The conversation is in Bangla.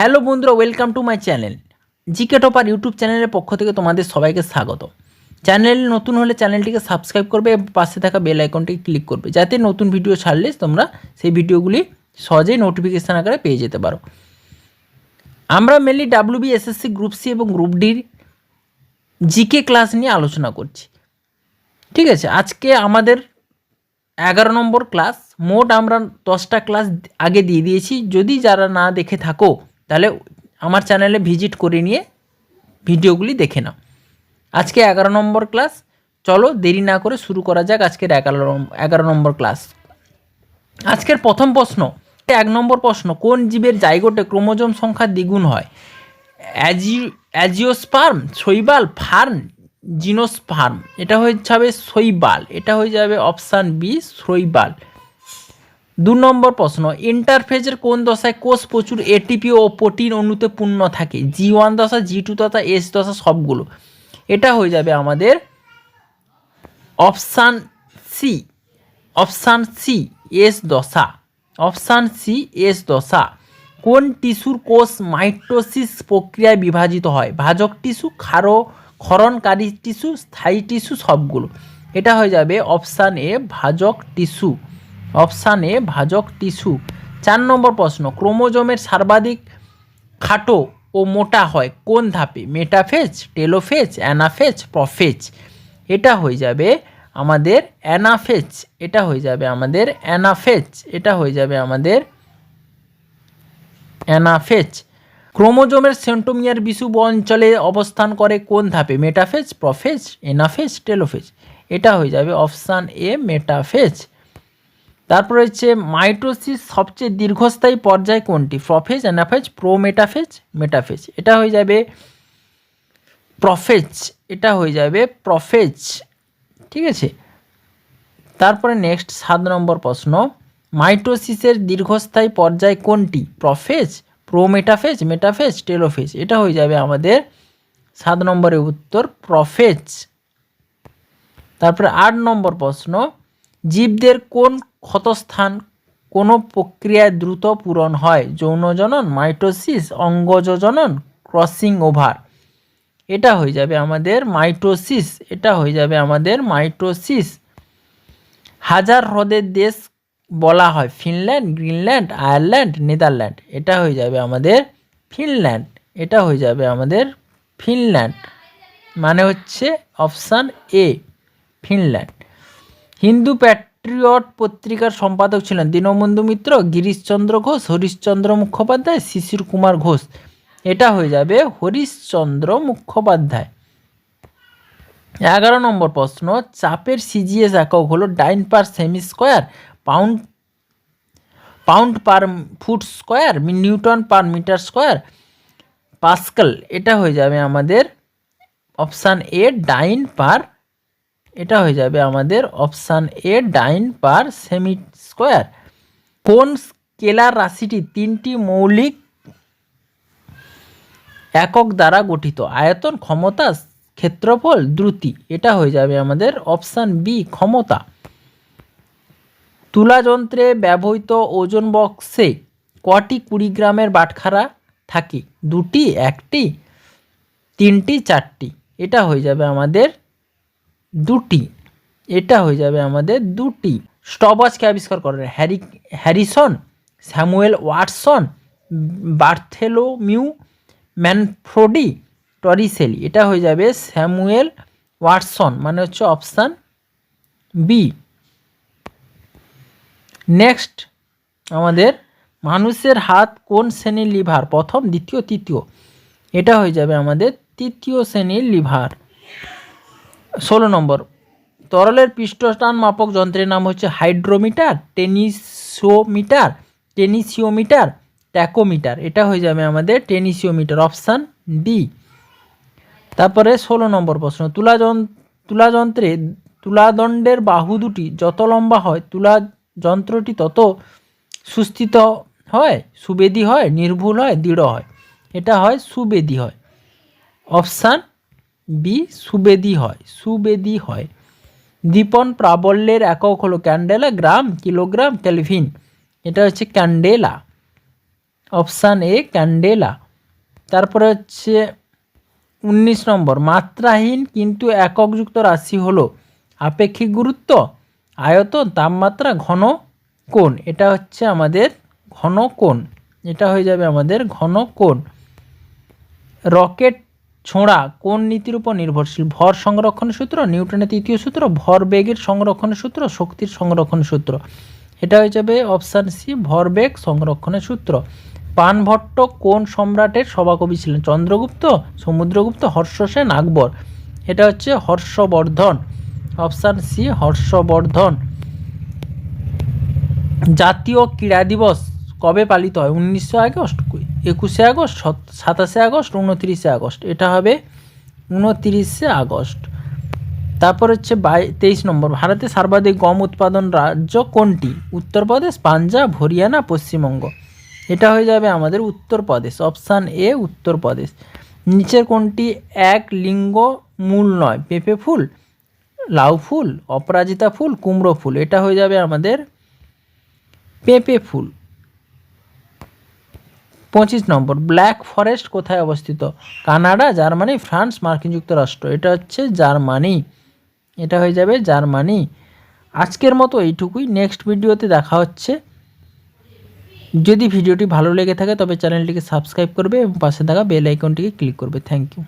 হ্যালো বন্ধুরা, welcome to my channel GK topper YouTube চ্যানেলের পক্ষ থেকে তোমাদের সবাইকে স্বাগত। চ্যানেল নতুন হলে চ্যানেলটিকে সাবস্ক্রাইব করবে এবং পাশে থাকা বেল আইকনটিকে ক্লিক করবে, যাতে নতুন ভিডিও ছাড়লে তোমরা সেই ভিডিওগুলি সহজেই নোটিফিকেশান আকারে পেয়ে যেতে পারো। আমরা mainly WB, SSC, group C এবং গ্রুপ ডির জিকে ক্লাস নিয়ে আলোচনা করছি। ঠিক আছে, আজকে আমাদের 11 নম্বর ক্লাস। মোট আমরা 10টা ক্লাস আগে দিয়ে দিয়েছি। যদি যারা না দেখে থাকো তাহলে আমার চ্যানেলে ভিজিট করে নিয়ে ভিডিওগুলি দেখে নাও। আজকে 11 নম্বর ক্লাস। চলো দেরি না করে শুরু করা যাক আজকের 11 নম্বর ক্লাস। আজকের প্রথম প্রশ্ন, 1 নম্বর প্রশ্ন, কোন জীবের জাইগোটে ক্রোমোজোম সংখ্যা দ্বিগুণ হয়? অ্যাজিওস্পার্ম, শৈবাল, ফার্ন, জিনোস্পার্ম। এটা হয়ে যাবে শৈবাল, এটা হয়ে যাবে অপশান বি শৈবাল। 2 নম্বর প্রশ্ন, ইন্টারফেজের কোন দশায় কোষ প্রচুর এটিপি ও প্রোটিন অণুতে পূর্ণ থাকে? G1 দশা, G2 দশা, S দশা, সবগুলো। এটা হয়ে যাবে আমাদের option C, option C S দশা, অপশান সি এস দশা। কোন টিস্যুর কোষ মাইটোসিস প্রক্রিয়ায় বিভাজিত হয়? ভাজক টিস্যু, ক্ষরণকারী টিস্যু, স্থায়ী টিস্যু, সবগুলো। এটা হয়ে যাবে অপশান এ ভাজক টিস্যু, অপশান এ ভাজক টিস্যু। 4 নম্বর প্রশ্ন, ক্রোমোজোমের সর্বাধিক খাটো ও মোটা হয় কোন ধাপে? Metaphase, telophase, anaphase, প্রফেজ। এটা হয়ে যাবে আমাদের অ্যানাফেজ, এটা হয়ে যাবে আমাদের অ্যানাফেজ, এটা হয়ে যাবে আমাদের অ্যানাফেজ। ক্রোমোজোমের সেন্ট্রোমিয়ার বিষুব অঞ্চলে অবস্থান করে কোন ধাপে? Metaphase, প্রফেজ, anaphase, telophase. এটা হয়ে যাবে অপশান এ মেটাফেজ। তারপর হচ্ছে মাইটোসিস সবচেয়ে দীর্ঘস্থায়ী পর্যায় কোনটি? প্রফেজ, অ্যানাফেজ, প্রোমেটাফেজ, মেটাফেজ। এটা হয়ে যাবে প্রফেজ, এটা হয়ে যাবে প্রফেজ। ঠিক আছে, তারপরে নেক্সট 7 নম্বর প্রশ্ন, মাইটোসিসের দীর্ঘস্থায়ী পর্যায় কোনটি? প্রফেজ, প্রোমেটাফেজ, মেটাফেজ, টেলোফেজ। এটা হয়ে যাবে আমাদের 7 নম্বরের উত্তর প্রফেজ। তারপরে 8 নম্বর প্রশ্ন, জীবদের কোন ক্ষতস্থান কোনো প্রক্রিয়ায় দ্রুত পূরণ হয়? যৌনজনন, মাইটোসিস, অঙ্গজজনন, ক্রসিং ওভার। এটা হয়ে যাবে আমাদের মাইটোসিস, এটা হয়ে যাবে আমাদের মাইটোসিস। হাজার হ্রদের দেশ বলা হয়? Finland, Greenland, Ireland, Netherland. এটা হয়ে যাবে আমাদের ফিনল্যান্ড, এটা হয়ে যাবে আমাদের ফিনল্যান্ড, মানে হচ্ছে option A Finland. Hindu Patriot পত্রিকার সম্পাদক ছিলেন দীনবন্ধু মিত্র, গিরিশচন্দ্র ঘোষ, হরিশচন্দ্র মুখোপাধ্যায়, শিশির কুমার ঘোষ। এটা হয়ে যাবে হরিশচন্দ্র মুখোপাধ্যায়। 11 নম্বর প্রশ্ন, চাপের সিজিএস একক হলো dyne per semi square, pound per foot square, newton per metre square, pascal. এটা হয়ে যাবে আমাদের অপশান এ ডাইন পার, এটা হয়ে যাবে আমাদের option A dyne per semi square. কোন স্কেলার রাশিটি 3টি মৌলিক একক দ্বারা গঠিত? আয়তন, ক্ষমতা, ক্ষেত্রফল, দ্রুতি। এটা হয়ে যাবে আমাদের অপশান বি ক্ষমতা। তুলা যন্ত্রে ব্যবহৃত ওজন বক্সে কটি 20 গ্রামের বাটখারা থাকে? 2টি, 1টি, 3টি, 4টি। এটা হয়ে যাবে আমাদের 2টি, এটা হয়ে যাবে আমাদের 2টি। স্টপওয়াচকে আবিষ্কার করেন হ্যারিসন, স্যামুয়েল ওয়াটসন, বার্থেলোমিউ ম্যানফ্রেডি, টরিসেলি। এটা হয়ে যাবে স্যামুয়েল ওয়াটসন, মানে হচ্ছে অপশান বি। নেক্সট আমাদের মানুষের হাত কোন শ্রেণীর লিভার? প্রথম, দ্বিতীয়, তৃতীয়। এটা হয়ে যাবে আমাদের 3য় শ্রেণীর লিভার। 16 নম্বর, তরলের পৃষ্ঠটান মাপক যন্ত্রের নাম হচ্ছে হাইড্রোমিটার, টেনিসিওমিটার, ট্যাকোমিটার। এটা হয়ে যাবে আমাদের টেনিসিওমিটার, অপশান ডি। তারপরে 16 নম্বর প্রশ্ন, তুলাযন্ত্রে তুলাদণ্ডের বাহু দুটি যত লম্বা হয় তুলা যন্ত্রটি তত সুস্থিত হয়, সুবেদী হয়, নির্ভুল হয়, দৃঢ় হয়। এটা হয় সুবেদী হয়, অপশান বি সুবেদী হয়, সুবেদী হয়। দীপন প্রাবল্যের একক হলো ক্যান্ডেলা, গ্রাম, কিলোগ্রাম, কেলভিন। এটা হচ্ছে ক্যান্ডেলা। Option A candela. তারপরে হচ্ছে 19 নম্বর, মাত্রাহীন কিন্তু এককযুক্ত রাশি হলো আপেক্ষিক গুরুত্ব, আয়তন, তাপমাত্রা, ঘন কোণ। এটা হচ্ছে আমাদের ঘন কোণ, এটা হয়ে যাবে আমাদের ঘন কোণ। রকেট ছোঁড়া কোন নীতির উপর নির্ভরশীল? ভর সংরক্ষণের সূত্র, নিউটনের তৃতীয় সূত্র, ভরবেগের সংরক্ষণের সূত্র, শক্তির সংরক্ষণের সূত্র। এটা হয়ে যাবে অপশান সি, ভরবেগ সংরক্ষণের সূত্র। পানভট্ট কোন সম্রাটের সভাকবি ছিলেন? চন্দ্রগুপ্ত, সমুদ্রগুপ্ত, হর্ষসেন, আকবর। এটা হচ্ছে হর্ষবর্ধন, অপশান সি হর্ষবর্ধন। জাতীয় ক্রীড়া দিবস কবে পালিত হয়? 19 আগস্ট, 21 আগস্ট, 27 আগস্ট, 29 আগস্ট। এটা হবে 29 আগস্ট। তারপর হচ্ছে 23 নম্বর, ভারতে সর্বাধিক গম উৎপাদন রাজ্য কোনটি? উত্তরপ্রদেশ, পাঞ্জাব, হরিয়ানা, পশ্চিমবঙ্গ। এটা হয়ে যাবে আমাদের উত্তরপ্রদেশ, অপশান এ উত্তরপ্রদেশ। নিচের কোনটি এক লিঙ্গ মূল নয়? পেঁপে ফুল, লাউ ফুল, অপরাজিতা ফুল, কুমড়ো ফুল। এটা হয়ে যাবে আমাদের পেঁপে ফুল। 25 নম্বর, ব্ল্যাক ফরেস্ট কোথায় অবস্থিত? কানাডা, জার্মানি, ফ্রান্স, মার্কিন যুক্তরাষ্ট্র। এটা হচ্ছে জার্মানি, এটা হয়ে যাবে জার্মানি। আজকের মতো এইটুকুই, নেক্সট ভিডিওতে দেখা হচ্ছে। যদি ভিডিওটি ভালো লেগে থাকে তবে চ্যানেলটিকে সাবস্ক্রাইব করবে এবং পাশে থাকা বেল আইকনটিকে ক্লিক করবে। Thank you.